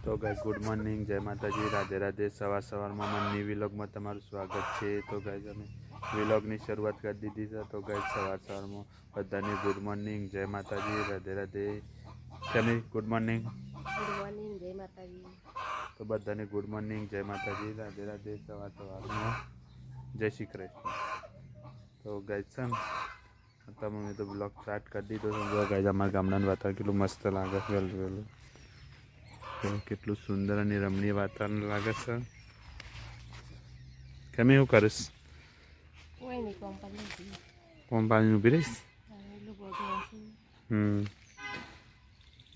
તો guys good morning, જય માતાજી, રાધે રાધે। સવારમાં મનની વિલોગમાં તમારું સ્વાગત છે। તો ગાઈસ અમે વિલોગની શરૂઆત કરી દીધી છે। તો ગાઈસ સવારમાં બધાને ગુડ મોર્નિંગ, જય માતાજી, રાધે રાધે। કેમી ગુડ મોર્નિંગ, જય માતાજી। તો બધાને ગુડ મોર્નિંગ, જય માતાજી, રાધે રાધે। સવારમાં જય શ્રી કૃષ્ણ। તો ગાઈસ છે ને તમે તો બ્લોગ સ્ટાર્ટ કરી દીધો છે। ગાઈસ અમારા ગામડાનું વાતાવરણ કેટલું મસ્ત લાગે છે, વહેલું વહેલું કેટલું સુંદર અને રમણીય વાતાવરણ લાગે છે। કેમ એવું કરીશ? પાણી ઊભી રહીશ।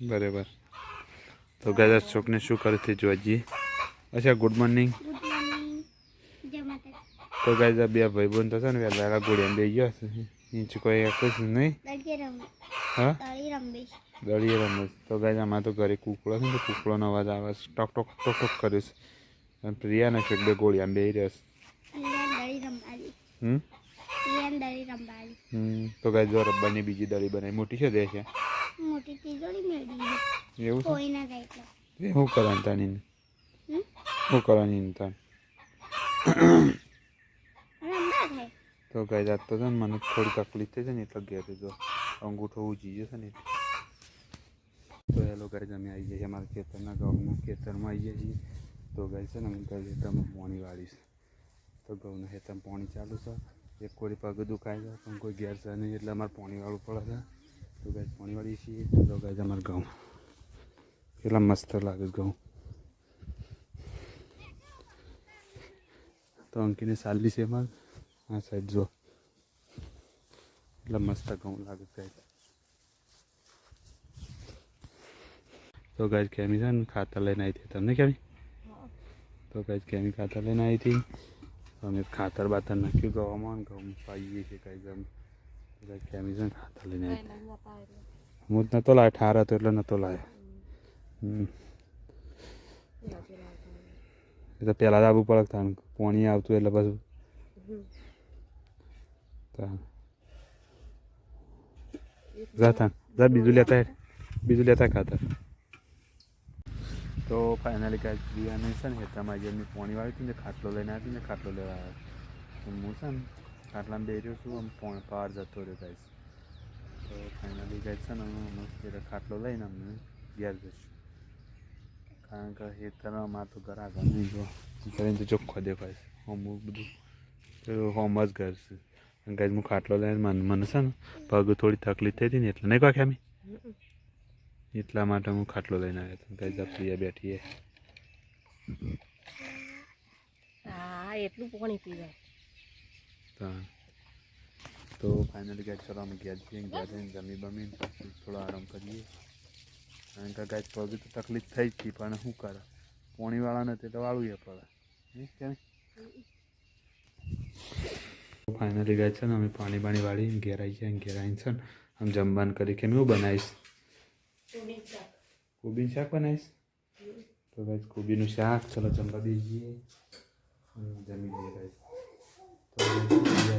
બરાબર। તો ગાઈસ અશોકને શું કરે છે જોજી। અચ્છા ગુડ મોર્નિંગ। તો ગાઈસ આ બે ભાઈબંધ થશે ને વહેલા ગોળીયા બે ગયો હશે નીચે કોઈ કશું નહીં। હા દળીએ રમે। તો ગાઈસ આમાં તો ઘરે કૂકડો છે ને તો કૂકડોનો અવાજ આવે છે, ટોક ટોક ટોક ટોક કરે છે। અને પ્રિયા ને છે બે ગોળીયા બે રહેશે। તો ગાઈસ જો રબ્બારની બીજી દળી બનાવી મોટી છે દે છે એવું છે। શું કરવાનું તાની શું કરવાની તાન? તો ગાઈસ આજ તો છે ને મને થોડી તકલીફ થઈ છે ને એટલે ઘેર જો અંગૂઠો ઉજી ગયો છે ને। તો હેલો ગાઈસ અમે આવી જઈએ અમારા ખેતરના ઘઉંના ખેતરમાં આવી જઈએ। તો ગાઈસ છે ને અમે ખેતરમાં પાણી વાળીશ। તો ઘઉંના ખેતરમાં પાણી ચાલુ છે। એક કોઈ પગ દુખાય છે પણ કોઈ ઘેર છે નહીં એટલે અમારે પાણી વાળવું પડે છે। તો ગાઈસ પાણી વાળીએ છીએ। તો ગાઈસ અમારે ઘઉં કેટલા મસ્ત લાગે ઘઉં। તો અંકીને સાલી છે અમારે આ સાઈડ જો એટલા મસ્ત ઘઉં લાગે છે। તો ગાઈસ કેમી છે ને ખાતર લઈને આવી હતી તમને કેમી। તો ગાઈસ કેમી ખાતર લઈને આવી હતી। અમે ખાતર બાતર નાખ્યું ગવામાં ઘઉં પાઈએ છીએ ગાઈસ અમે। તો ગાઈસ કેમી છે ને ખાતર લઈને આવી હતી। હું જ નહોતો લાવ્યો, ઠાર હતો એટલે નહોતો લાવ્યો। એ તો પહેલાં જ આવવું પડે તાન પાણી આવતું એટલે પાછું જા તાન જા બીજું લેતા ખાતર। તો ફાઇનલી ગાઈસ પ્રિયાને છે ને હેઠળમાં જે એમની પાણી વાળી હતી ને ખાટલો લઈને આવી ને ખાટલો લેવા આવ્યો। તો હું છે ને ખાટલામાં બેસી રહ્યો છું આમ પાર જતો રહ્યો ગાઈસ। તો ફાઇનલી ગાઈસ છે ને અમે ખાટલો લઈને અમને ઘેર જઈશું કારણ કે હેઠળમાં મારે તો ઘર આગળ નહીં જો કરીને તો ચોખ્ખો દેખાય છે અમુક બધું તો હોમ જ ઘર છે। ગાઈસ હું ખાટલો લઈને મને છે ને પગ થોડી તકલીફ થઈ હતી ને એટલે નહીં કહો કેમી એટલા માટે હું ખાટલો લઈને આવ્યો હતો। ગાઈસ આ પ્રિયા બેઠી એટલું પાણી પીવાય। તો ફાઇનલી ગાઈસ ચલો અમે ઘેર જઈએ, ઘેર જઈને જમી બમીને પછી થોડો આરામ કરીએ કારણ કે ગાઈસ પગ તો તકલીફ થઈ જ હતી પણ શું કરે પાણીવાળા નથી તો વાળવું એ પડે કેમ। ફાઇનલી ગાઈસ છે ને અમે પાણી વાળી ઘેર આવી જાય ઘેર આવીને છે ને આમ જમવાનું કરી કેમ એવું બનાવીશ કોબીનું શાક બનાવીશ। તો ગાઈસ કોબીનું શાક ચલો જમવા બેસીએ જમી લઈએ ગાઈસ। તો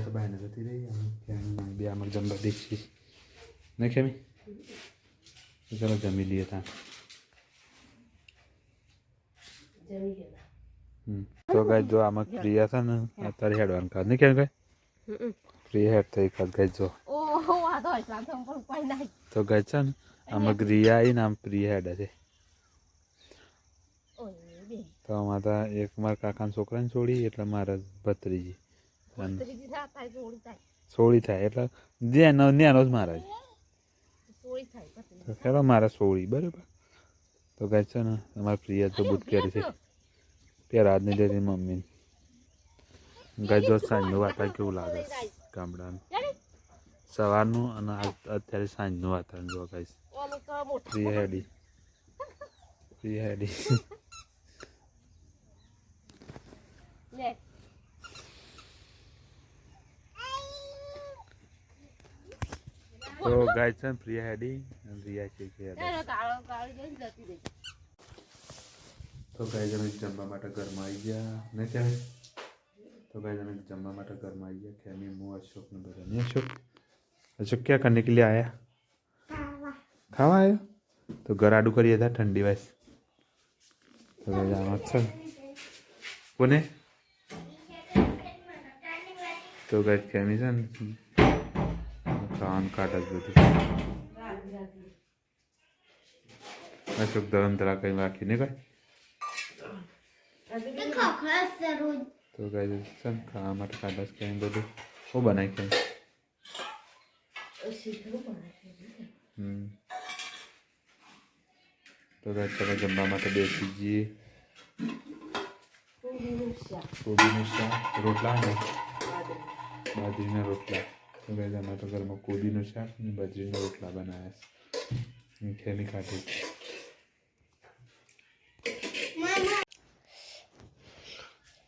તો બહાને જતી રહી અમે બે અમારે જમવા બેસીએ નહીં કેમી। ચલો જમી લઈએ ત્યાં। તો ગાઈસ જો આમાં પ્રિયા છે ને અત્યારે હેડવાનું કાઢ નહીં કેમ ગાય પ્રિયા હેડ થઈ કાઢ ગાઈસ જો। તો ગાઈસ છે ને આમાં રિયા આવીને આમ પ્રિયા હેડે છે। તો મારા એક મારા કાકાના છોકરાને છોડી એટલે મારા ભત્રીજી સોળી થાય એટલે નેનો જ મારા ખેલો મારા સોળી બરાબર। તો ગાઈસ છે ને અમારા પ્રિયા તો બૂટ પહેરી છે પહેરા જ નહીં દેતી મમ્મીને। ગાઈસ જો સાંજનું વાતાવરણ કેવું લાગે ગામડાનું સવારનું અને અત્યારે સાંજનું વાતાવરણ જો ગાઈસ પ્રિયા હેડી તો ગાઈસ છે પ્રિયા હેડી રિયા છે તો ગાઈસ અમે જમવા માટે ઘરમાં આવી ગયા નહીં કહેવાય। तो गाइस हमें जमवा માટે ઘરમાં આવી ગયા ખેમી હું અશોક ને બધા નહીં अशोक क्या करने के लिए आया खावा आया तो घर आडू करिए था ठंडी वाइस તો ગાઈસ આમાં છે કોને તો ગાઈસ કેમી છે ને કાન કાઢે જ બધું અશોક ધરમ તરા કઈ બાકી નહીં કઈ તો ગાઈસ છે ને ખાવા માટે કાઢે છે કઈ બધું શું બનાવી કઈ તો ગાઈસ ચલો જમવા માટે બેસી જઈએ કોબીનું શાક રોટલા ને બાજરીના રોટલા તો ગાઈસ અમારે તો ઘરમાં કોબીનું શાક અને બાજરીના રોટલા બનાવ્યા છે ખેમી ખાધી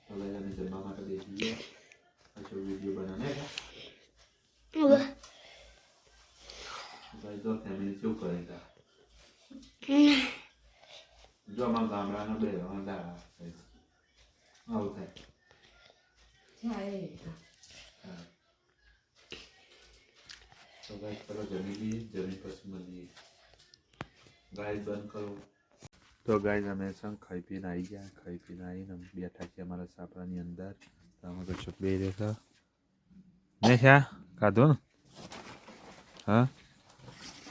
તો ગાઈસ અમે જમવા માટે બેસી જઈએ પછી વિડીયો બનાવે ભાઈ જો ફેમિલી શું કરે છે જો અમારા ગામડાનો બે આવું થાય તો ગાઈસ ચલો જમી લઈએ જમી પછી મળીએ ગાઈસ બંધ કરો તો ગાઈસ અમે સંગ ખાઈ પીને આવી ગયા ખાઈ પીને આવીને બેઠા છીએ અમારા સાપરાની અંદર તો અમે તો ચૂપ બે રહ્યા ને છે ખાધું ને હા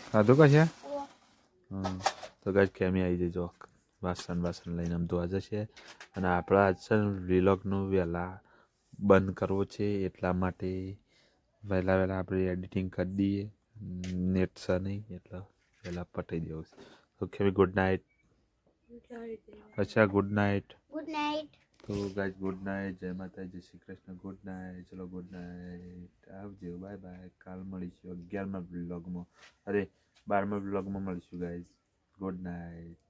ખાધું કશે તો ગાઈસ કેમી આવી જજો વાસણ લઈને આમ ધોવા જશે અને આપણા આજ છે વ્લોગનું વહેલા બંધ કરવો છે એટલા માટે વહેલા આપણે એડિટિંગ કરી દઈએ નેટ છે નહીં એટલે વહેલા પટાઈ દેવું છે તો કેમી ગુડ નાઇટ અચ્છા ગુડ નાઇટ તો ગાઈસ ગુડ નાઇટ જય માતા જય શ્રી કૃષ્ણ ગુડ નાઇટ ચલો ગુડ નાઇટ આવજો બાય બાય કાલ મળીશું 11મા વ્લોગમાં અરે 12મા વ્લોગમાં મળીશું ગાઈસ ગુડ નાઇટ